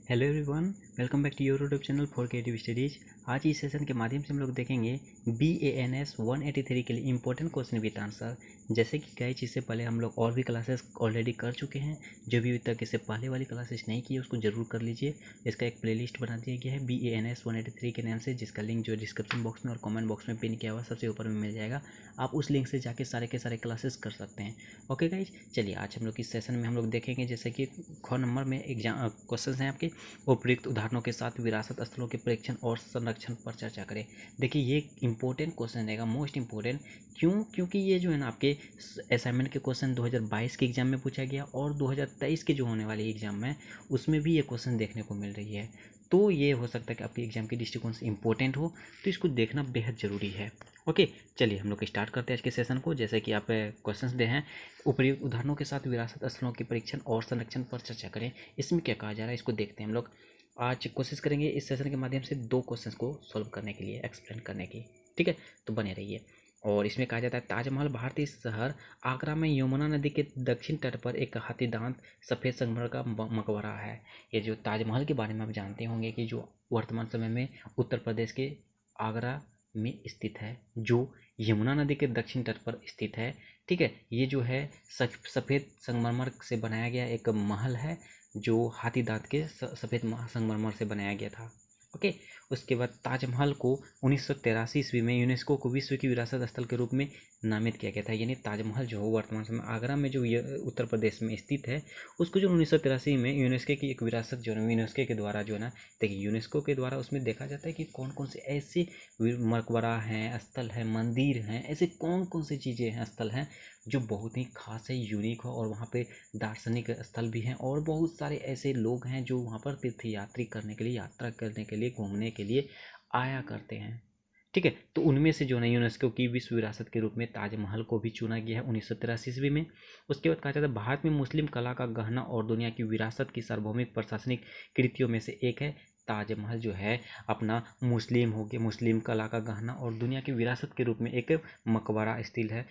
Hello everyone, welcome back to your YouTube channel for creative studies. आज इस session के माध्यम से हम लोग देखेंगे BANS 183 के लिए इंपॉर्टेंट क्वेश्चन विद आंसर। जैसे कि गाइस, इससे पहले हम लोग और भी क्लासेस ऑलरेडी कर चुके हैं। जो भी अभी तक इससे पहले वाली क्लासेस नहीं की है उसको जरूर कर लीजिए। इसका एक प्लेलिस्ट बना दिया गया है BANS 183 के नाम से, जिसका लिंक जो डिस्क्रिप्शन बॉक्स में और कॉमेंट बॉक्स में पिन किया हुआ सबसे ऊपर में मिल जाएगा। आप उस लिंक से जाके सारे के सारे क्लासेस कर सकते हैं। ओके गाइज, चलिए आज हम लोग इस सेशन में हम लोग देखेंगे जैसे कि ख नंबर में एग्जाम क्वेश्चन हैं आपके। उपयुक्त उदाहरणों के साथ विरासत स्थलों के परीक्षण और संरक्षण पर चर्चा करें। देखिए, ये इंपॉर्टेंट क्वेश्चन रहेगा, मोस्ट इंपॉर्टेंट। क्योंकि ये जो है ना आपके असाइनमेंट के क्वेश्चन 2022 के एग्जाम में पूछा गया और 2023 के जो होने वाले एग्जाम में उसमें भी ये क्वेश्चन देखने को मिल रही है। तो ये हो सकता है कि आपके एग्जाम के दृष्टिकोण से इंपॉर्टेंट हो, तो इसको देखना बेहद ज़रूरी है। ओके, चलिए हम लोग स्टार्ट करते हैं आज के सेशन को। जैसे कि आप क्वेश्चंस दे हैं, उपयुक्त उदाहरणों के साथ विरासत स्थलों के परीक्षण और संरक्षण पर चर्चा करें। इसमें क्या कहा जा रहा है इसको देखते हैं हम लोग। आज कोशिश करेंगे इस सेशन के माध्यम से 2 क्वेश्चंस को सॉल्व करने के लिए, एक्सप्लेन करने की। ठीक है, तो बने रहिए। और इसमें कहा जाता है ताजमहल भारतीय शहर आगरा में यमुना नदी के दक्षिण तट पर एक हाथीदांत सफ़ेद संगमरमर का मकबरा है। ये जो ताजमहल के बारे में आप जानते होंगे कि जो वर्तमान समय में उत्तर प्रदेश के आगरा में स्थित है, जो यमुना नदी के दक्षिण तट पर स्थित है। ठीक है, ये जो है सफ़ेद संगमरमर से बनाया गया एक महल है, जो हाथी दांत के सफ़ेद संगमरमर से बनाया गया था। ओके, उसके बाद ताजमहल को 1983 ईस्वी में यूनेस्को को विश्व की विरासत स्थल के रूप में नामित किया गया था। यानी ताजमहल जो वर्तमान समय आगरा में जो उत्तर प्रदेश में स्थित है, उसको जो 1983 में यूनेस्को की एक विरासत जो है यूनेस्को के द्वारा जो है ना, देखिए यूनेस्को के द्वारा उसमें देखा जाता है कि कौन कौन से ऐसे मकबरा हैं, स्थल है, मंदिर हैं, ऐसे कौन कौन सी चीज़ें हैं, स्थल हैं जो बहुत ही खास है, यूनिक हो। और वहाँ पे दार्शनिक स्थल भी हैं और बहुत सारे ऐसे लोग हैं जो वहाँ पर तीर्थयात्री करने के लिए, यात्रा करने के लिए, घूमने के लिए आया करते हैं। ठीक है, तो उनमें से जो है यूनेस्को की विश्व विरासत के रूप में ताजमहल को भी चुना गया है 1983 ईस्वी में। उसके बाद कहा जाता है भारत में मुस्लिम कला का गहना और दुनिया की विरासत की सार्वभौमिक प्रशासनिक कृतियों में से एक है। ताजमहल जो है अपना मुस्लिम हो गया, मुस्लिम कला का गहना और दुनिया की विरासत के रूप में एक मकबरा स्थिल है।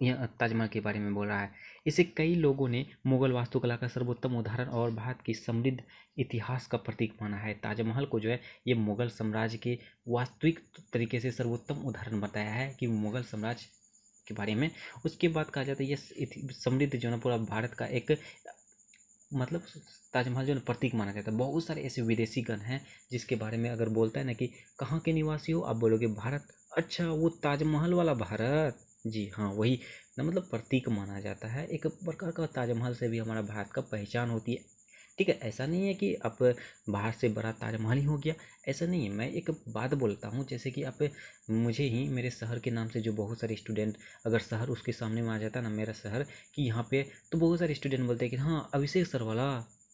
यह ताजमहल के बारे में बोल रहा है। इसे कई लोगों ने मुगल वास्तुकला का सर्वोत्तम उदाहरण और भारत की समृद्ध इतिहास का प्रतीक माना है। ताजमहल को जो है ये मुगल साम्राज्य के वास्तविक तरीके से सर्वोत्तम उदाहरण बताया है कि मुगल साम्राज्य के बारे में। उसके बाद कहा जाता है ये समृद्ध जो है पूरा भारत का एक मतलब ताजमहल जो है प्रतीक माना जाता है। बहुत सारे ऐसे विदेशी गण हैं जिसके बारे में अगर बोलता है ना कि कहाँ के निवासी हो, आप बोलोगे भारत। अच्छा, वो ताजमहल वाला भारत, जी हाँ वही ना, मतलब प्रतीक माना जाता है। एक प्रकार का ताजमहल से भी हमारा भारत का पहचान होती है। ठीक है, ऐसा नहीं है कि आप बाहर से बड़ा ताजमहल ही हो गया, ऐसा नहीं है। मैं एक बात बोलता हूँ, जैसे कि आप मुझे ही मेरे शहर के नाम से जो बहुत सारे स्टूडेंट, अगर शहर उसके सामने में आ जाता ना मेरा शहर कि यहाँ पे, तो बहुत सारे स्टूडेंट बोलते हैं कि हाँ अभिषेक सर वाला।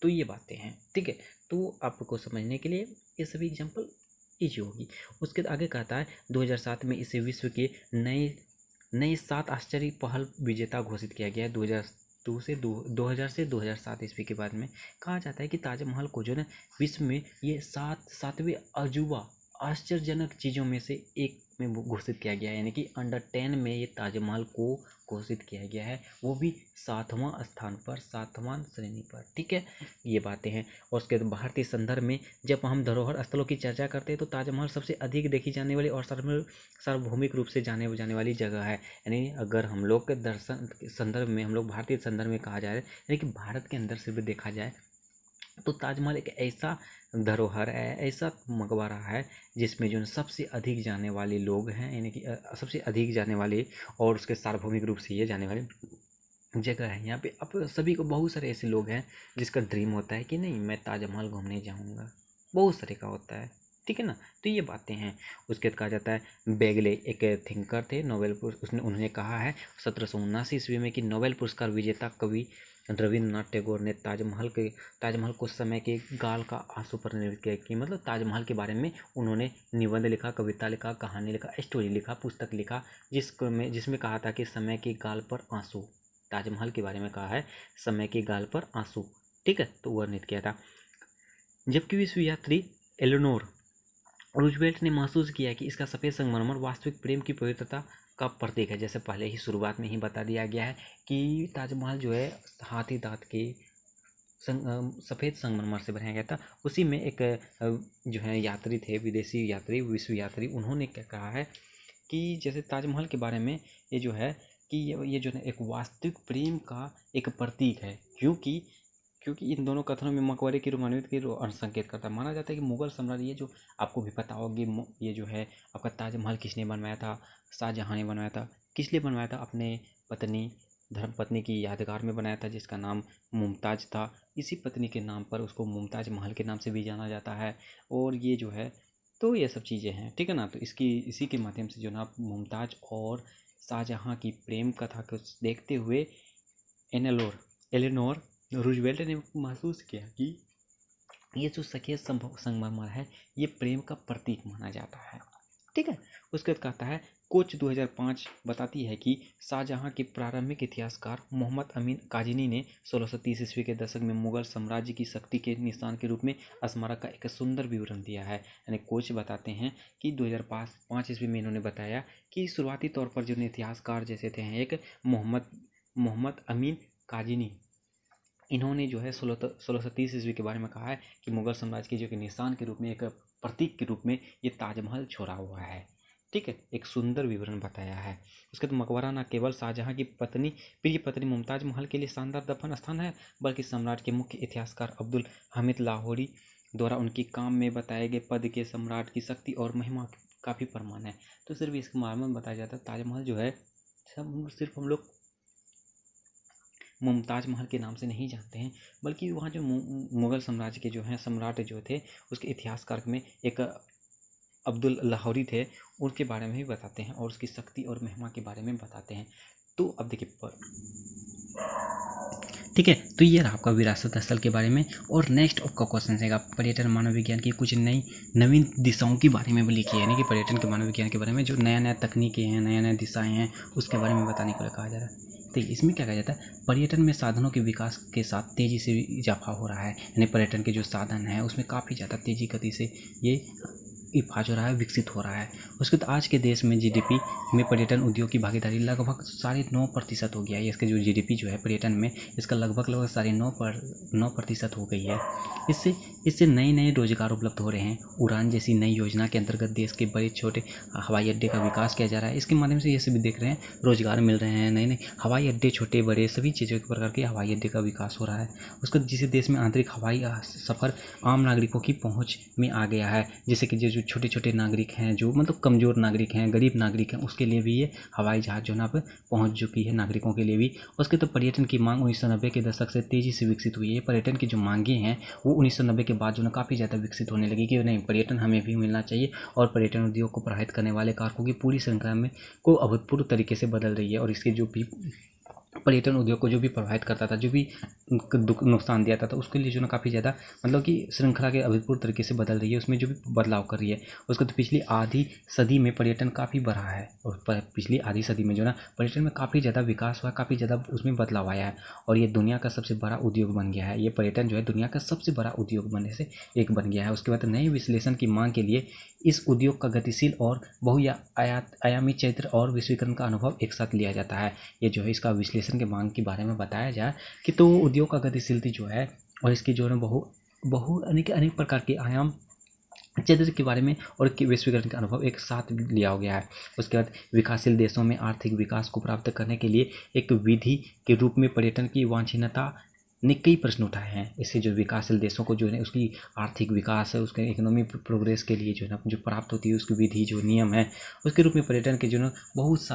तो ये बातें हैं। ठीक है, तो आपको समझने के लिए ये सभी एग्जाम्पल ईजी होगी। उसके आगे कहता है 2007 में इसे विश्व के नए 7 आश्चर्य पहल विजेता घोषित किया गया है। 2000 से 2007 ईस्वी के बाद में कहा जाता है कि ताजमहल को जो है विश्व में ये सातवें अजूबा आश्चर्यजनक चीज़ों में से एक में घोषित किया गया है। यानी कि अंडर 10 में ये ताजमहल को घोषित किया गया है, वो भी 7वां स्थान पर, 7वां श्रेणी पर। ठीक है, ये बातें हैं। और उसके भारतीय संदर्भ में जब हम धरोहर स्थलों की चर्चा करते हैं तो ताजमहल सबसे अधिक देखी जाने वाली और सार्वभौमिक रूप से जाने जाने वाली जगह है। यानी अगर हम लोग के दर्शन संदर्भ में, हम लोग भारतीय संदर्भ में कहा जाए, यानी कि भारत के अंदर से भी देखा जाए, तो ताजमहल एक ऐसा धरोहर है, ऐसा मकबरा है जिसमें जो सबसे अधिक जाने वाले लोग हैं, यानी कि सबसे अधिक जाने वाले और उसके सार्वभौमिक रूप से ये जाने वाले जगह है। यहाँ पे अब सभी को, बहुत सारे ऐसे लोग हैं जिसका ड्रीम होता है कि नहीं मैं ताजमहल घूमने जाऊँगा, बहुत सारे का होता है। ठीक है ना, तो ये बातें हैं। उसके बाद कहा जाता है बेगले एक थिंकर थे, नोबेल उन्होंने कहा है 1779 ईस्वी में कि नोबेल पुरस्कार विजेता कवि रविन्द्रनाथ टैगोर ने ताजमहल को समय के गाल का आंसू पर निर्मित किया। कि मतलब ताजमहल के बारे में उन्होंने निबंध लिखा, कविता लिखा, कहानी लिखा, स्टोरी लिखा, पुस्तक लिखा, जिसमें कहा था कि समय के गाल पर आंसू, ताजमहल के बारे में कहा है समय के गाल पर आंसू। ठीक है, तो वर्णित किया था। जबकि विश्व यात्री एलेनोर रूजवेल्ट ने महसूस किया कि इसका सफ़ेद संगमरमर वास्तविक प्रेम की पवित्रता का प्रतीक है। जैसे पहले ही शुरुआत में ही बता दिया गया है कि ताजमहल जो है हाथी दांत के सफ़ेद संगमरमर से बनाया गया था। उसी में एक जो है यात्री थे, विदेशी यात्री, विश्व यात्री, उन्होंने क्या कहा है कि जैसे ताजमहल के बारे में ये जो है कि ये जो है एक वास्तविक प्रेम का एक प्रतीक है, क्योंकि इन दोनों कथनों में मकबरे की रोमानियत की संकेत करता है। माना जाता है कि मुगल सम्राट, ये जो आपको भी पता होगी, ये जो है आपका ताजमहल किसने बनवाया था? शाहजहाँ ने बनवाया था। किस लिए बनवाया था? अपने धर्मपत्नी की यादगार में बनाया था, जिसका नाम मुमताज़ था। इसी पत्नी के नाम पर उसको मुमताज़ महल के नाम से भी जाना जाता है। और ये जो है, तो ये सब चीज़ें हैं, ठीक है ना। तो इसी के माध्यम से जो ना मुमताज़ और शाहजहाँ की प्रेम कथा को देखते हुए एलेनोर रूजवेल्ट ने महसूस किया कि ये जो सफ़ेद संगमरमर है, ये प्रेम का प्रतीक माना जाता है, ठीक है। उसके बाद कहता है, कोच 2005 बताती है कि शाहजहाँ के प्रारंभिक इतिहासकार मोहम्मद अमीन काज़नी ने 1630 ईस्वी के दशक में मुगल साम्राज्य की शक्ति के निशान के रूप में स्मारक का एक सुंदर विवरण दिया है। यानी कोच बताते हैं कि 2005 ईस्वी में इन्होंने बताया कि शुरुआती तौर पर जो इतिहासकार जैसे थे एक मोहम्मद अमीन काज़नी, इन्होंने जो है 1630 ईस्वी के बारे में कहा है कि मुगल साम्राज्य के जो कि निशान के रूप में, एक प्रतीक के रूप में ये ताजमहल छोड़ा हुआ है, ठीक है। एक सुंदर विवरण बताया है। उसके बाद मकबरा न केवल शाहजहाँ की प्रिय पत्नी मुमताज महल के लिए शानदार दफन स्थान है, बल्कि सम्राट के मुख्य इतिहासकार अब्दुल हामिद लाहौरी द्वारा उनकी काम में बताए गए पद के सम्राट की शक्ति और महिमा का भी प्रमाण है। तो सिर्फ इसके बारे में बताया जाता है, ताजमहल जो है सिर्फ हम लोग मुमताज़ महल के नाम से नहीं जानते हैं, बल्कि वहाँ जो मुग़ल साम्राज्य के जो हैं सम्राट जो थे, उसके इतिहासकार में एक अब्दुल लाहौरी थे, उनके बारे में भी बताते हैं और उसकी शक्ति और महिमा के बारे में बताते हैं। तो अब देखिए, ठीक है। तो ये रहा आपका विरासत स्थल के बारे में। और नेक्स्ट आपका क्वेश्चन रहेगा पर्यटन मानव विज्ञान की कुछ नवीन दिशाओं के बारे में लिखी है, यानी कि पर्यटन के मानव विज्ञान के बारे में जो नया तकनीकें हैं, नया दिशाएं हैं, उसके बारे में बताने को कहा जा रहा है। तो इसमें क्या कहा जाता है, पर्यटन में साधनों के विकास के साथ तेज़ी से इजाफा हो रहा है। यानी पर्यटन के जो साधन हैं उसमें काफ़ी ज़्यादा तेज़ी गति से ये इफाज हो रहा है, विकसित हो रहा है। उसके बाद आज के देश में जीडीपी में पर्यटन उद्योग की भागीदारी लगभग 9.5% हो गया है। इसके जो जीडीपी जो है पर्यटन में, इसका लगभग 9.5% हो गई है। इससे नए रोजगार उपलब्ध हो रहे हैं। उड़ान जैसी नई योजना के अंतर्गत देश के बड़े छोटे हवाई अड्डे का विकास किया जा रहा है। इसके माध्यम से ये सभी देख रहे हैं, रोजगार मिल रहे हैं, नए हवाई अड्डे, छोटे बड़े सभी चीज़ों के प्रकार के हवाई अड्डे का विकास हो रहा है। उसके जिस देश में आंतरिक हवाई सफ़र आम नागरिकों की पहुँच में आ गया है, जैसे कि जो छोटे नागरिक हैं, जो मतलब कमज़ोर नागरिक हैं, गरीब नागरिक हैं, उसके लिए भी ये हवाई जहाज़ जो ना पे पहुँच चुकी है, नागरिकों के लिए भी। उसके तो पर्यटन की मांग 1990 के दशक से तेज़ी से विकसित हुई है। पर्यटन की जो मांगें हैं वो 1990 के बाद जो ना काफ़ी ज़्यादा विकसित होने लगी कि नहीं, पर्यटन हमें भी मिलना चाहिए। और पर्यटन उद्योग को प्रभावित करने वाले कारकों की पूरी श्रृंखला में को अभूतपूर्व तरीके से बदल रही है। और इसके जो भी पर्यटन उद्योग को जो भी प्रभावित करता था, जो भी नुकसान दिया था, उसके लिए जो ना काफ़ी ज़्यादा मतलब कि श्रृंखला के अभूतपूर्व तरीके से बदल रही है, उसमें जो भी बदलाव कर रही है। उसको तो पिछली आधी सदी में पर्यटन काफ़ी बढ़ा है, और पिछली आधी सदी में जो ना पर्यटन में काफ़ी ज़्यादा विकास हुआ, काफ़ी ज़्यादा उसमें बदलाव आया है, और ये दुनिया का सबसे बड़ा उद्योग बन गया है। ये पर्यटन जो है दुनिया का सबसे बड़ा उद्योग बनने से एक बन गया है। उसके बाद नए विश्लेषण की मांग के लिए इस उद्योग का गतिशील और बहुआयामी चरित्र और विश्वीकरण का अनुभव एक साथ लिया जाता है। ये जो है इसका विश्लेषण के मांग के बारे में बताया जाए कि तो उद्योग का गतिशीलता जो है और इसकी जो है अनेक प्रकार के आयाम चरित्र के बारे में और विश्वीकरण का अनुभव एक साथ लिया हो गया है। उसके बाद विकासशील देशों में आर्थिक विकास को प्राप्त करने के लिए एक विधि के रूप में पर्यटन की वांछनीयता ने कई प्रश्न उठाए हैं। इससे जो विकासशील देशों को जो है उसकी आर्थिक विकास है, उसके इकोनॉमिक प्रोग्रेस के लिए जो है ना जो प्राप्त होती है उसकी विधि जो नियम है, उसके रूप में पर्यटन के जो है बहुत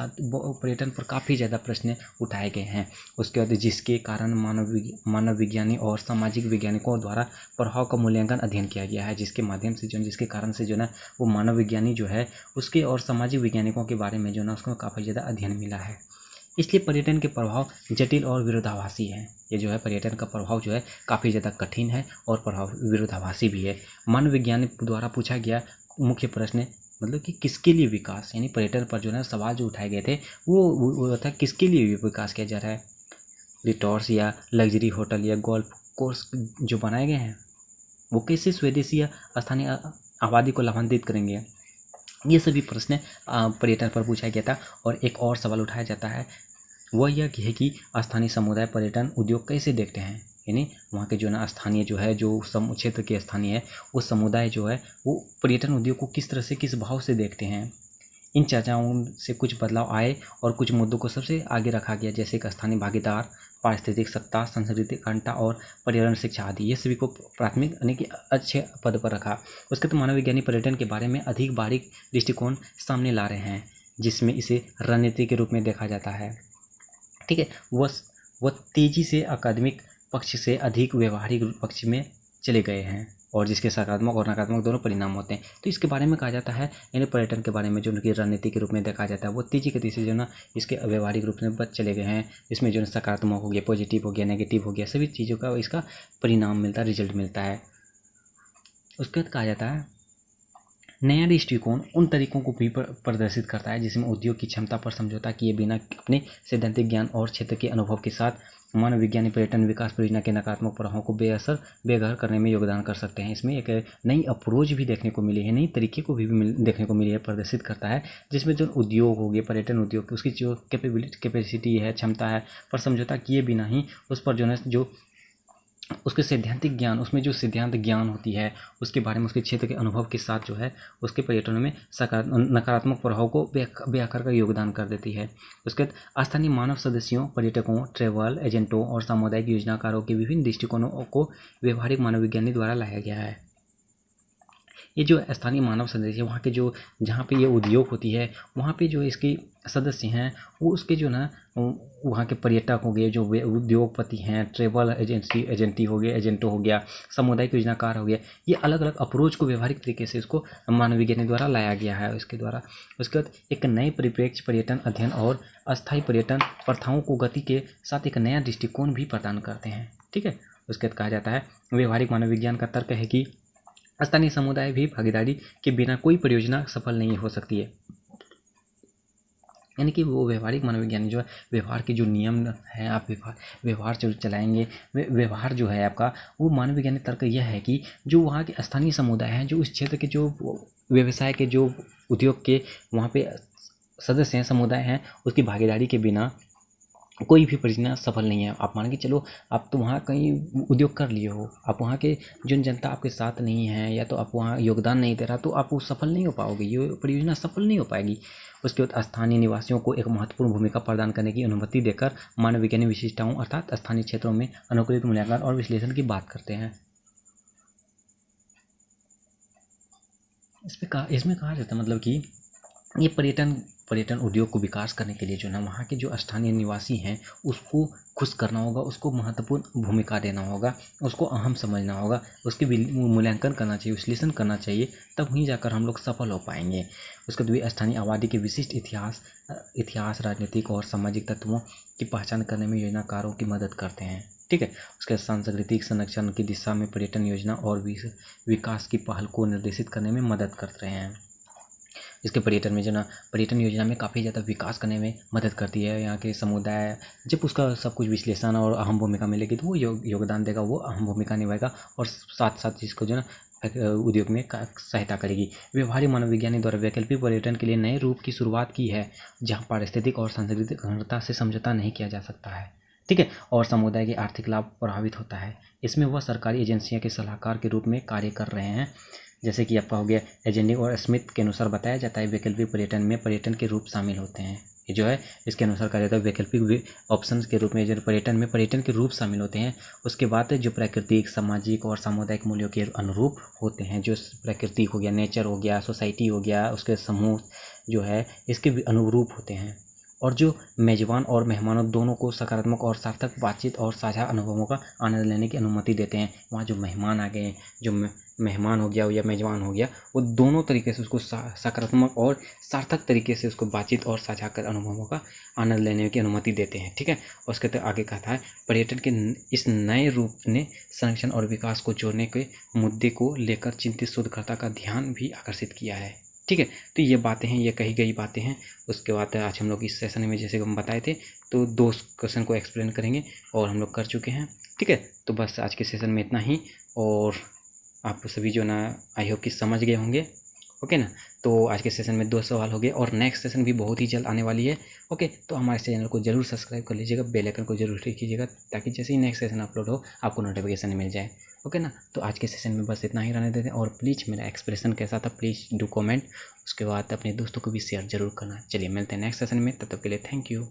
पर्यटन पर काफ़ी ज़्यादा प्रश्न उठाए गए हैं। उसके बाद जिसके कारण मानव विज्ञानी और सामाजिक वैज्ञानिकों द्वारा प्रभाव का मूल्यांकन अध्ययन किया गया है, जिसके माध्यम से जिसके कारण से जो ना वो मानव विज्ञानी जो है उसके और सामाजिक वैज्ञानिकों के बारे में जो ना उसको काफ़ी ज़्यादा अध्ययन मिला है। इसलिए पर्यटन के प्रभाव जटिल और विरोधाभासी हैं। ये जो है पर्यटन का प्रभाव जो है काफ़ी ज़्यादा कठिन है और प्रभाव विरोधाभासी भी है। मानव विज्ञान द्वारा पूछा गया मुख्य प्रश्न मतलब कि किसके लिए विकास, यानी पर्यटन पर जो है सवाल जो उठाए गए थे वो था किसके लिए विकास किया जा रहा है। रिसॉर्ट्स या लग्जरी होटल या गोल्फ कोर्स जो बनाए गए हैं वो कैसे स्वदेशी या स्थानीय आबादी को लाभान्वित करेंगे। ये सभी प्रश्न पर्यटन पर पूछा गया था। और एक और सवाल उठाया जाता है वह यह है कि स्थानीय समुदाय पर्यटन उद्योग कैसे देखते हैं। यानी वहाँ के जो ना स्थानीय जो है, जो क्षेत्र के स्थानीय है, वो समुदाय जो है वो पर्यटन उद्योग को किस तरह से, किस भाव से देखते हैं। इन चर्चाओं से कुछ बदलाव आए और कुछ मुद्दों को सबसे आगे रखा गया, जैसे कि स्थानीय भागीदार, पारिस्थितिक सत्ता, सांस्कृतिक अखंडता और पर्यावरण शिक्षा आदि। ये सभी को प्राथमिक यानी कि अच्छे पद पर रखा। उसके तो मानव विज्ञानी पर्यटन के बारे में अधिक बारीक दृष्टिकोण सामने ला रहे हैं, जिसमें इसे रणनीति के रूप में देखा जाता है। ठीक है, वह तेजी से अकादमिक पक्ष से अधिक व्यवहारिक पक्ष में चले गए हैं, और जिसके सकारात्मक और नकारात्मक दोनों परिणाम होते हैं। तो इसके बारे में कहा जाता है, यानी पर्यटन के बारे में जो उनकी रणनीति के रूप में देखा जाता है, वो तेजी के से जो ना इसके व्यवहारिक रूप में बच चले गए हैं। इसमें जो सकारात्मक हो गया, पॉजिटिव हो गया, नेगेटिव हो गया, सभी चीज़ों का इसका परिणाम मिलता है, रिजल्ट मिलता है। उसके बाद कहा जाता है नया दृष्टिकोण उन तरीकों को भी प्रदर्शित करता है जिसमें उद्योग की क्षमता पर समझौता किए बिना अपने सैद्धांतिक ज्ञान और क्षेत्र के अनुभव के साथ मानव विज्ञानी पर्यटन विकास परियोजना के नकारात्मक प्रभावों को बेघर करने में योगदान कर सकते हैं। इसमें एक नई अप्रोच भी देखने को मिली है, नई तरीके को भी देखने को मिली है, प्रदर्शित करता है, जिसमें जो उद्योग हो गए, पर्यटन उद्योग, उसकी जो कैपेसिटी है, क्षमता है, पर समझौता किए बिना ही उस पर जो उसके सैद्धांतिक ज्ञान, उसमें जो सिद्धांत ज्ञान होती है, उसके बारे में, उसके क्षेत्र के अनुभव के साथ जो है उसके पर्यटन में नकारात्मक प्रभाव को बेअकर का योगदान कर देती है। उसके बाद स्थानीय मानव सदस्यों, पर्यटकों, ट्रैवल एजेंटों और सामुदायिक योजनाकारों के विभिन्न दृष्टिकोणों को व्यवहारिक मानव विज्ञानी द्वारा लाया गया है। ये जो स्थानीय मानव सदस्य, वहाँ के जो, जहाँ पे ये उद्योग होती है, वहाँ पे जो इसके सदस्य हैं, वो उसके जो ना वहाँ के पर्यटक हो गए, जो उद्योगपति हैं, ट्रेवल एजेंटी हो गए, एजेंटो हो गया, सामुदायिक योजनाकार हो गया, ये अलग अलग अप्रोच को व्यवहारिक तरीके से इसको मानव विज्ञानी द्वारा लाया गया है इसके द्वारा। उसके बाद एक नए परिप्रेक्ष्य पर्यटन अध्ययन और अस्थायी पर्यटन प्रथाओं को गति के साथ एक नया दृष्टिकोण भी प्रदान करते हैं। ठीक है, उसके बाद कहा जाता है व्यवहारिक मानव विज्ञान का तर्क है कि स्थानीय समुदाय भी भागीदारी के बिना कोई परियोजना सफल नहीं हो सकती है। यानी कि वो व्यवहारिक मनोविज्ञानी जो है, व्यवहार के जो नियम है, आप व्यवहार जो चलाएंगे, व्यवहार जो है आपका, वो मानव विज्ञानी तर्क यह है कि जो वहाँ के स्थानीय समुदाय हैं, जो उस क्षेत्र के जो व्यवसाय के, जो उद्योग के वहाँ पे सदस्य हैं, समुदाय हैं, उसकी भागीदारी के बिना कोई भी परियोजना सफल नहीं है। आप मान के चलो, आप तो वहाँ कहीं उद्योग कर लिए हो, आप वहाँ के जो जनता आपके साथ नहीं है, या तो आप वहाँ योगदान नहीं दे रहा, तो आप वो सफल नहीं हो पाओगे, ये परियोजना सफल नहीं हो पाएगी। उसके बाद स्थानीय निवासियों को एक महत्वपूर्ण भूमिका प्रदान करने की अनुमति देकर मानव विज्ञानी विशिष्टताओं अर्थात स्थानीय क्षेत्रों में अनुकूलित मूल्यांकन और विश्लेषण की बात करते हैं। इसमें कहा जाता है मतलब कि ये पर्यटन उद्योग को विकास करने के लिए जो ना वहाँ के जो स्थानीय निवासी हैं उसको खुश करना होगा, उसको महत्वपूर्ण भूमिका देना होगा, उसको अहम समझना होगा, उसके मूल्यांकन करना चाहिए, विश्लेषण करना चाहिए, तब ही जाकर हम लोग सफल हो पाएंगे। उसके बाद स्थानीय आबादी के विशिष्ट इतिहास, राजनीतिक और सामाजिक तत्वों की पहचान करने में योजनाकारों की मदद करते हैं। ठीक है, उसके सांस्कृतिक संरक्षण की दिशा में पर्यटन योजना और विकास की पहल को निर्देशित करने में मदद कर रहे हैं। इसके पर्यटन में जो ना पर्यटन योजना में काफ़ी ज़्यादा विकास करने में मदद करती है। यहाँ के समुदाय जब उसका सब कुछ विश्लेषण और अहम भूमिका मिलेगी तो वो योगदान देगा, वो अहम भूमिका निभाएगा और साथ साथ इसको जो ना उद्योग में सहायता करेगी। व्यवहारिक मनोविज्ञानी द्वारा वैकल्पिक पर्यटन के लिए नए रूप की शुरुआत की है, जहाँ पारिस्थितिक और सांस्कृतिक अखंडता से समझौता नहीं किया जा सकता है। ठीक है, और समुदाय के आर्थिक लाभ प्रभावित होता है। इसमें वह सरकारी एजेंसियों के सलाहकार के रूप में कार्य कर रहे हैं। जैसे कि आपका हो गया एजेंडिंग और स्मिथ के अनुसार बताया जाता है, वैकल्पिक पर्यटन में पर्यटन के रूप शामिल होते हैं। ये जो है इसके अनुसार कहा जाता है वैकल्पिक ऑप्शंस के रूप में जो पर्यटन के रूप शामिल होते हैं। उसके बाद जो प्राकृतिक, सामाजिक और सामुदायिक मूल्यों के अनुरूप होते हैं, जो प्राकृतिक हो गया, नेचर हो गया, सोसाइटी हो गया, उसके समूह जो है इसके भी अनुरूप होते हैं। और जो मेजबान और मेहमानों दोनों को सकारात्मक और सार्थक बातचीत और साझा अनुभवों का आनंद लेने की अनुमति देते हैं। वहाँ जो मेहमान आ गए, जो मेहमान हो गया या मेजबान हो गया, वो दोनों तरीके से उसको सकारात्मक और सार्थक तरीके से उसको बातचीत और साझा कर अनुभवों का आनंद लेने की अनुमति देते हैं। ठीक है, उसके तो आगे कहता है पर्यटन के इस नए रूप ने संरक्षण और विकास को जोड़ने के मुद्दे को लेकर चिंतित शोधकर्ता का ध्यान भी आकर्षित किया है। ठीक है, तो ये बातें हैं, ये कही गई बातें हैं। उसके बाद आज हम लोग इस सेशन में जैसे हम बताए थे तो 2 क्वेश्चन को एक्सप्लेन करेंगे और हम लोग कर चुके हैं। ठीक है, तो बस आज के सेशन में इतना ही, और आप सभी जो ना आई होप कि समझ गए होंगे। ओके ना। तो आज के सेशन में 2 सवाल हो गए और नेक्स्ट सेशन भी बहुत ही जल्द आने वाली है। ओके, तो हमारे चैनल को जरूर सब्सक्राइब कर लीजिएगा, बेल आइकन को जरूर क्लिक कीजिएगा ताकि जैसे ही नेक्स्ट सेशन अपलोड हो आपको नोटिफिकेशन मिल जाए। ओके ना। तो आज के सेशन में बस इतना ही रहने देते हैं और प्लीज़ मेरा एक्सप्रेशन कैसा था प्लीज़ डू कमेंट। उसके बाद अपने दोस्तों को भी शेयर जरूर करना। चलिए मिलते हैं नेक्स्ट सेशन में, तब तक के लिए थैंक यू।